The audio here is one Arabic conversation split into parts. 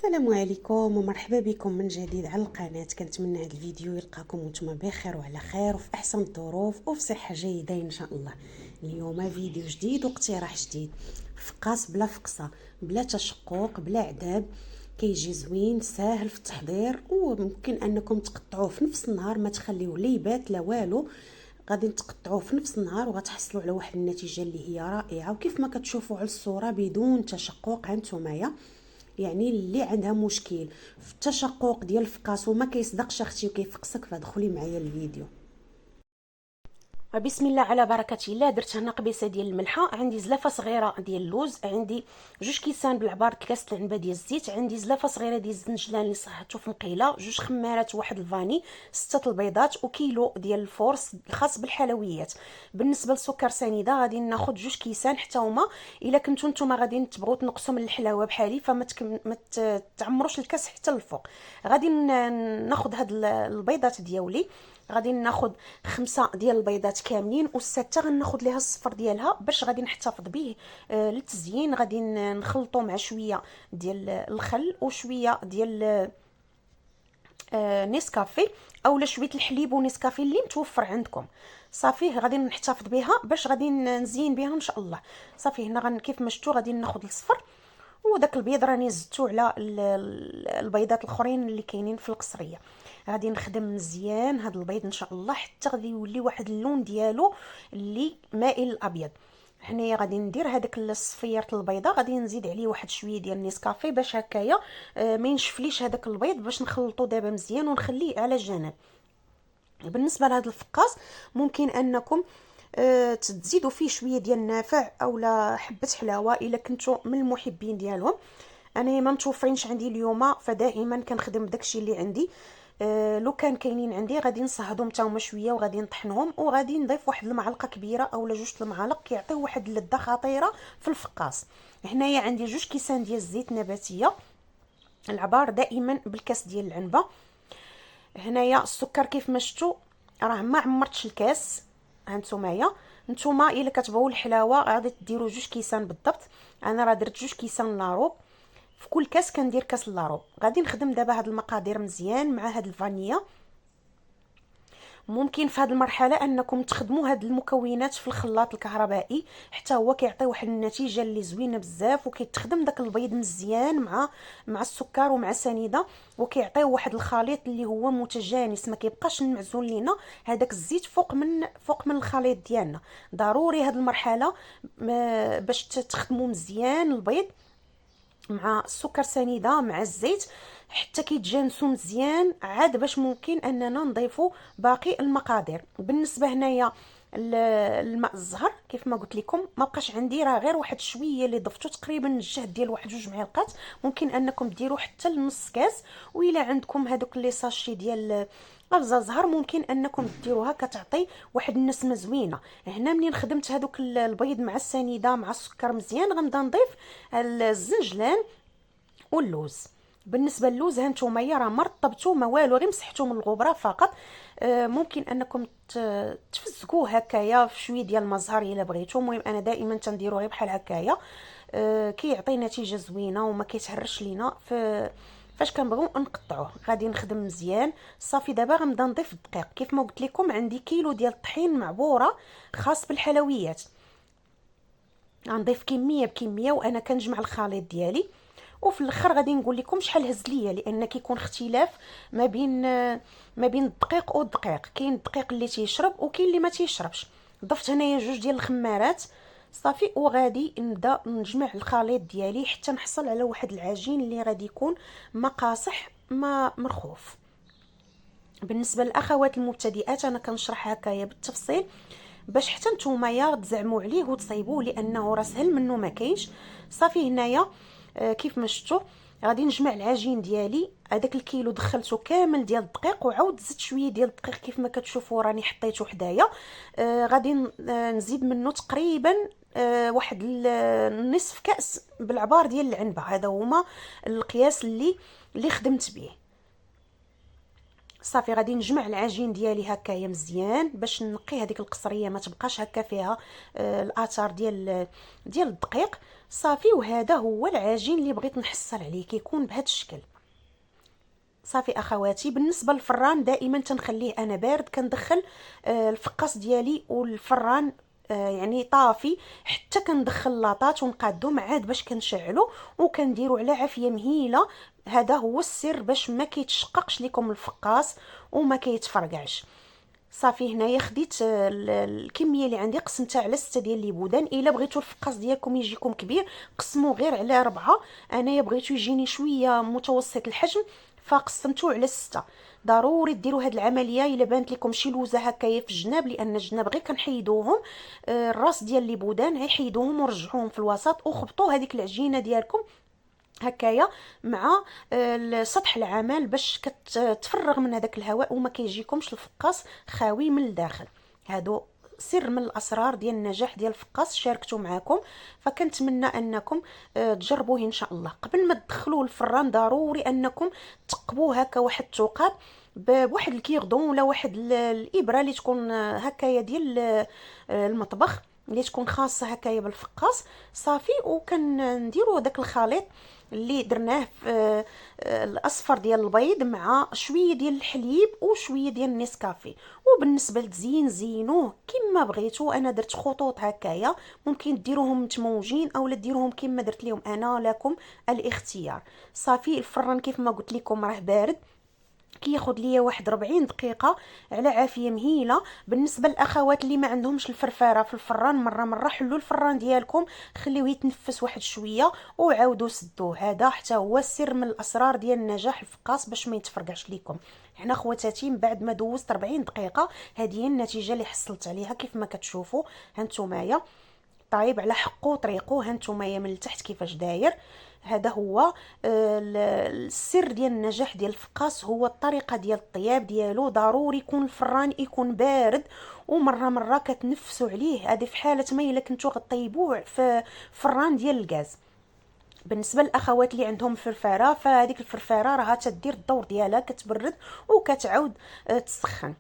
السلام عليكم ومرحبا بكم من جديد على القناة. كنتمنى هذا الفيديو يلقاكم وانتم بخير وعلى خير وفي احسن الظروف وفي صحة جيدة ان شاء الله. اليوم فيديو جديد واقتراح جديد، فقاس بلا فقصة بلا تشقق بلا عذاب، كيجي زوين ساهل في التحضير وممكن انكم تقطعوه في نفس النهار، ما تخليوه لا يبات لا والو. غادي تقطعوه في نفس النهار وغتحصلوا على واحد النتيجه اللي هي رائعه، وكيف ما كتشوفوا على الصوره بدون تشقق. هانتومايا يعني اللي عندها مشكل في التشقق ديال الفقاس وما كيصدقش اختي وكيفقسك، فدخلي معايا الفيديو. بسم الله على بركه الله. درت هنا قبيصه ديال الملحه، عندي زلافه صغيره ديال اللوز، عندي 2 كيسان بالعبار، كاس العنبه ديال الزيت، عندي زلافه صغيره ديال الزنجلان اللي صحته في مقيله، 2 خمارات، واحد الفاني، 6 البيضات، وكيلو ديال الفورس الخاص بالحلويات. بالنسبه للسكر سنيده غادي ناخذ 2 كيسان حتى هما. الا كنتو نتوما غادي تبغوا تنقصوا من الحلاوه بحالي فما تعمروش الكاس حتى الفوق. غادي ناخذ هاد البيضات ديالي، غادي ناخذ 5 ديال البيضات كاملين، والسته غناخذ ليها الصفر ديالها باش غادي نحتفظ به للتزيين. غادي نخلطو مع شويه ديال الخل وشويه ديال نيسكافي اولا شويه الحليب ونيسكافي اللي متوفر عندكم. صافي غادي نحتفظ بها باش غادي نزين بها ان شاء الله. صافي هنا كيف ما شفتوا غادي ناخذ الصفر، وداك البيض راني زدتو على البيضات الاخرين اللي كاينين في القصريه. غادي نخدم مزيان هذا البيض ان شاء الله حتى غادي يولي واحد اللون ديالو اللي مائل الابيض. هنايا غادي ندير هذاك الصفيره البيضه، غادي نزيد عليه واحد شويه ديال النيسكافي باش هكايا ما ينشفليش هذاك البيض، باش نخلطو دابا مزيان ونخليه على جنب. بالنسبه لهذا الفقاص ممكن انكم تزيدوا فيه شويه ديال النافع اولا حبه حلاوه الا كنتو من المحبين ديالهم. انا ما متوفرينش عندي اليوم فدائما كنخدم بداكشي اللي عندي. لو كان كاينين عندي غادي نصهدهم حتى هما شويه وغادي نطحنهم، وغادي نضيف واحد المعلقه كبيره اولا 2 المعالق كيعطيو واحد اللذه خطيره في الفقاص. هنايا عندي 2 كيسان ديال الزيت نباتيه العبار دائما بالكاس ديال العنبه. هنايا السكر كيف ما شفتوا راه ما عمرتش الكاس. هانتومايا نتوما الا كتبغوا الحلاوه غادي ديروا 2 كيسان بالضبط. انا راه درت 2 كيسان لاروب، في كل كاس كندير كاس لاروب. غادي نخدم دابا هاد المقادير مزيان مع هاد الفانيلا. ممكن في هذه المرحله انكم تخدموا هاد المكونات في الخلاط الكهربائي حتى هو كيعطي واحد النتيجه اللي زوينه بزاف، وكيتخدم داك البيض مزيان مع السكر ومع سنيده، وكيعطيو واحد الخليط اللي هو متجانس، ما كيبقاش معزول لينا هذاك الزيت فوق من الخليط ديالنا. ضروري هاد المرحله باش تخدموا مزيان البيض مع السكر سنيده مع الزيت حتى كيتجانسوا مزيان، عاد باش ممكن اننا نضيفوا باقي المقادير. بالنسبه هنايا الماء الزهر كيف ما قلت لكم ما بقاش عندي، راه غير واحد شويه اللي ضفتو تقريبا الجهد ديال واحد 2 معالق. ممكن انكم ديروا حتى لنص كاس، وإلا عندكم هذوك لي ساشي ديال ابزه زهر ممكن انكم ديروها كتعطي واحد النسمه زوينه. هنا منين خدمت هذوك البيض مع السنيده مع السكر مزيان غنبدا نضيف الزنجلان واللوز. بالنسبه للوز هانتوما راه ما رطبتو ما والو، غير مسحتو من الغبره فقط. ممكن انكم تفزقوه هكايا في شويه ديال المزهر الا بغيتو. المهم انا دائما تنديرو غير بحال هكايا، كيعطي نتيجه زوينه وما كيتهرش لينا فاش كنبغيو نقطعوه. غادي نخدم مزيان. صافي دابا غنبدا نضيف الدقيق. كيف ما قلت لكم عندي كيلو ديال الطحين معبوره خاص بالحلويات، غنضيف كميه بكميه وانا كنجمع الخليط ديالي. وفي الاخر غادي نقول لكم شحال هز ليا، لان كيكون اختلاف ما بين الدقيق والدقيق. كاين الدقيق اللي تيشرب وكاين اللي ما تيشربش. ضفت هنايا 2 ديال الخمارات. صافي وغادي نبدا نجمع الخليط ديالي حتى نحصل على واحد العجين اللي غادي يكون ما قاصح ما مرخوف. بالنسبه للاخوات المبتدئات انا كنشرح هكايا بالتفصيل باش حتى نتوما تزعموا عليه وتصايبوه، لانه راه سهل منه ما كاينش. صافي هنايا كيف ما شفتوا غادي نجمع العجين ديالي. هذاك الكيلو دخلته كامل ديال الدقيق وعاود زدت شويه ديال الدقيق كيف ما كتشوفوا راني حطيته حدايا. غادي نزيد منه تقريبا واحد نصف كاس بالعبار ديال العنبه. هذا هما القياس اللي خدمت به. صافي غادي نجمع العجين ديالي هكايا مزيان باش نقي هذيك القصريه ما تبقاش هكا فيها الاثار ديال الدقيق. صافي وهذا هو العجين اللي بغيت نحصل عليه، كيكون بهذا الشكل. صافي اخواتي، بالنسبه للفران دائما تنخليه انا بارد، كندخل الفقاص ديالي والفران يعني طافي حتى كندخل لاطات ونقادو عاد باش كنشعلو وكنديرو على عافيه مهيله. هذا هو السر باش ما كيتشققش لكم الفقاص وما كيتفرقعش. صافي هنايا خديت الكميه اللي عندي قسمتها على 6 ديال الليبودان. الا بغيتو الفقاص ديالكم يجيكم كبير قسموه غير على 4، انايا بغيتو يجيني شويه متوسط الحجم فقسمتو على 6. ضروري ديروا هاد العمليه الا بانت لكم شي لوزه هكايا في الجناب، لان الجناب غير كنحيدوهم الراس ديال الليبودان غيحيدوهم ورجعوهم في الوسط وخبطوا هذيك العجينه ديالكم هكايا مع سطح العمل باش كتفرغ من هذاك الهواء وما كيجيكمش الفقاص خاوي من الداخل. هادو سر من الاسرار ديال النجاح ديال الفقاص شاركته معكم، فكنتمنى انكم تجربوه ان شاء الله. قبل ما تدخلوه الفران ضروري انكم تقبوه هكا واحد الثقاب بواحد الكيردون ولا واحد الابره اللي تكون هكايا ديال المطبخ اللي تكون خاصه هكايا بالفقاص. صافي وكنديروا داك الخليط اللي درناه في الاصفر ديال البيض مع شويه ديال الحليب وشويه ديال النسكافيه. وبالنسبه للتزيين زينوه كما بغيتو، انا درت خطوط هكايا، ممكن ديروهم متموجين او ديروهم كما درت لهم انا، لكم الاختيار. صافي الفران كيف ما قلت لكم راه بارد، كياخد ليا واحد 40 دقيقه على عافيه مهيله. بالنسبه للاخوات اللي ما عندهمش الفرفاره في الفران، مره حلوا الفران ديالكم خليوه يتنفس واحد شويه وعاودوا سدوه. هذا حتى هو السر من الاسرار ديال نجاح الفقاص باش ما يتفرقعش لكم. حنا خواتاتي من بعد ما دوزت 40 دقيقه هذه هي النتيجه اللي حصلت عليها كيف ما كتشوفوا. هانتومايا طايب على حقه طريقه، هانتومايا من التحت كيفاش داير. هذا هو السر ديال النجاح ديال الفقاص، هو الطريقه ديال الطياب ديالو. ضروري يكون الفران يكون بارد ومره كتنفسوا عليه. هذه في حاله ما الا كنتو غطيبوه في فران ديال الغاز. بالنسبه للاخوات اللي عندهم فرفاره، فهذيك الفرفاره راها تدير الدور ديالها، كتبرد وكتعاود تسخن.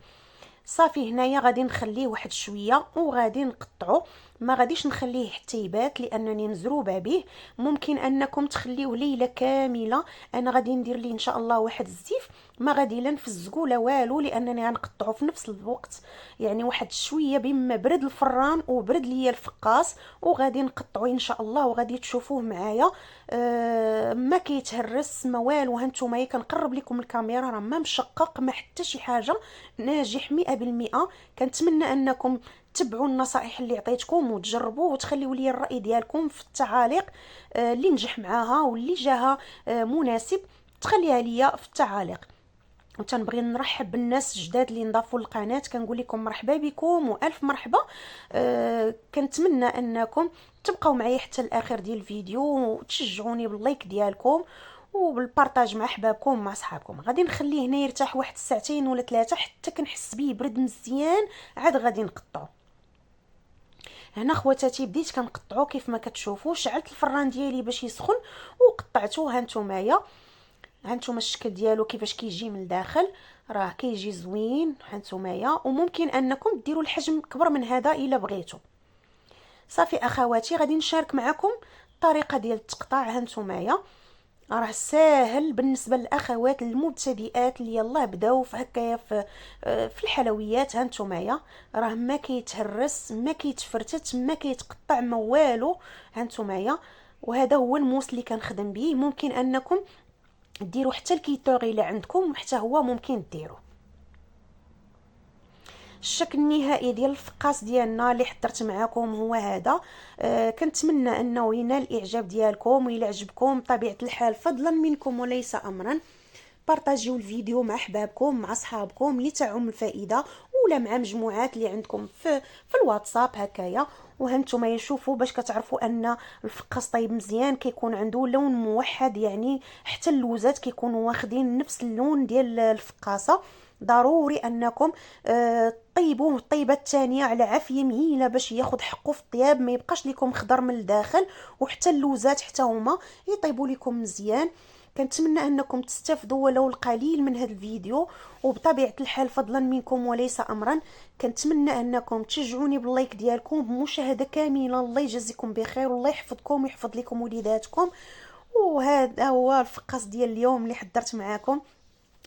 صافي هنايا غادي نخليه واحد شويه وغادي نقطعه، ما غاديش نخليه حتى يبات لانني مزروبه به. ممكن انكم تخليوه ليله كامله. انا غادي ندير ليه ان شاء الله واحد الزيف، ما غادي لا نفزقو لا والو لانني غنقطعو في نفس الوقت، يعني واحد شويه بما برد الفران وبرد ليا الفقاص وغادي نقطعو ان شاء الله وغادي تشوفوه معايا. ما كيتهرس ما والو. هانتوما كنقرب لكم الكاميرا راه ما مشقق ما حتى شي حاجه، ناجح 100%. كنتمنى انكم تبعوا النصائح اللي عطيتكم وتجربوا وتخليوا لي الراي ديالكم في التعاليق. اللي نجح معاها واللي جاها مناسب تخليها ليا في التعاليق. وتنبغي نرحب بالناس الجداد اللي انضافوا للقناه، كنقول لكم مرحبا بكم والف مرحبا. كنتمنى انكم تبقاو معايا حتى الاخر ديال الفيديو وتشجعوني باللايك ديالكم وبالبارطاج مع احبابكم مع صحابكم. غادي نخليه هنا يرتاح واحد 2 ولا 3 حتى كنحس بيه برد مزيان، عاد غادي نقطعو. هنا خواتاتي بديت كنقطعو كيف ما كتشوفوا. شعلت الفران ديالي باش يسخن وقطعته. هانتوما الشكل ديالو كيفاش كيجي من الداخل، راه كيجي زوين. هانتوما وممكن انكم ديروا الحجم كبر من هذا الا بغيتوا. صافي اخواتي غادي نشارك معكم الطريقه ديال التقطاع. هانتوما راه ساهل بالنسبه للاخوات المبتدئات اللي يلاه بداو في هكايا في الحلويات. هانتوما راه ما كيتهرس ما كيتفرتت ما كيتقطع ما والو. هانتوما وهذا هو الموس اللي كنخدم به. ممكن انكم ديروا حتى الكيتوغي اللي عندكم حتى هو ممكن ديروا. الشكل النهائي ديال الفقاص ديالنا اللي حضرت معكم هو هذا. كنتمنى انه ينال الاعجاب ديالكم ويلا عجبكم بطبيعه الحال فضلا منكم وليس امرا. بارطاجيو الفيديو مع احبابكم مع اصحابكم لتعم الفائده، ولا مع مجموعات اللي عندكم في الواتساب هكايا. وهانتوما يشوفوا باش كتعرفوا ان الفقاص طيب مزيان كيكون عنده لون موحد، يعني حتى اللوزات كيكونوا واخدين نفس اللون ديال الفقاصه. ضروري انكم طيبوه الطيبه الثانيه على عافيه مهيله باش ياخذ حقه في الطياب، ما يبقاش لكم خضر من الداخل، وحتى اللوزات حتى هما يطيبوا لكم مزيان. كنتمنى انكم تستافدوا ولو القليل من هذا الفيديو، وبطبيعه الحال فضلا منكم وليس امرا كنتمنى انكم تشجعوني باللايك ديالكم بمشاهده كامله. الله يجزيكم بخير والله يحفظكم ويحفظ لكم وليداتكم. وهذا هو الفقاس ديال اليوم اللي حضرت معاكم.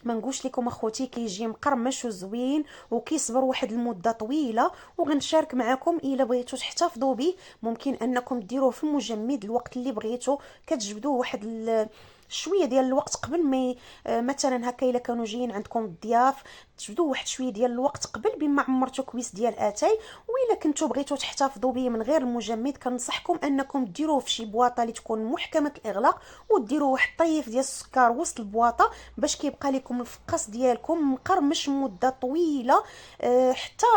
ما نقولش لكم اخوتي كيجي مقرمش وزوين وكيصبر واحد المده طويله، وغنشارك معكم الا بغيتو تحتفظوا به. ممكن انكم ديروه في المجمد الوقت اللي بغيتو، كتجبدوه واحد شويه ديال الوقت قبل ما مثلا هكا الا كانوا جايين عندكم الضياف، تجبدوه واحد شويه ديال الوقت قبل بما عمرتو كويس ديال اتاي. والا كنتو بغيتو تحتفظوا به من غير المجمد، كنصحكم انكم ديروه في شي بواطه اللي تكون محكمه الاغلاق، وديروا واحد طيف ديال السكر وسط البواطه باش كيبقى لكم الفقاس ديالكم مقرمش مده طويله،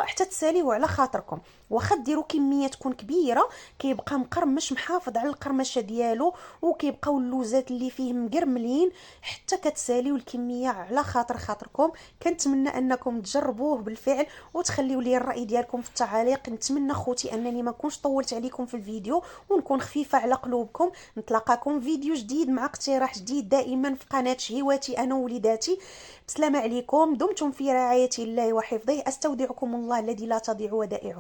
حتى تساليوه على خاطركم. واخا ديروا كميه تكون كبيره كيبقى مقرمش محافظ على القرمشه ديالو، وكيبقاو اللوزات اللي فيه مقرملين حتى كتساليو الكميه على خاطركم. كنتمنى انكم تجربوه بالفعل وتخليوا لي الراي ديالكم في التعاليق. نتمنى خوتي انني ما نكونش طولت عليكم في الفيديو ونكون خفيفه على قلوبكم. نتلاقاكم فيديو جديد مع اقتراح جديد دائما في قناه شهيواتي انا ووليداتي. بسلامه عليكم، دمتم في رعايه الله وحفظه. استودعكم الله الذي لا تضيع ودائعه.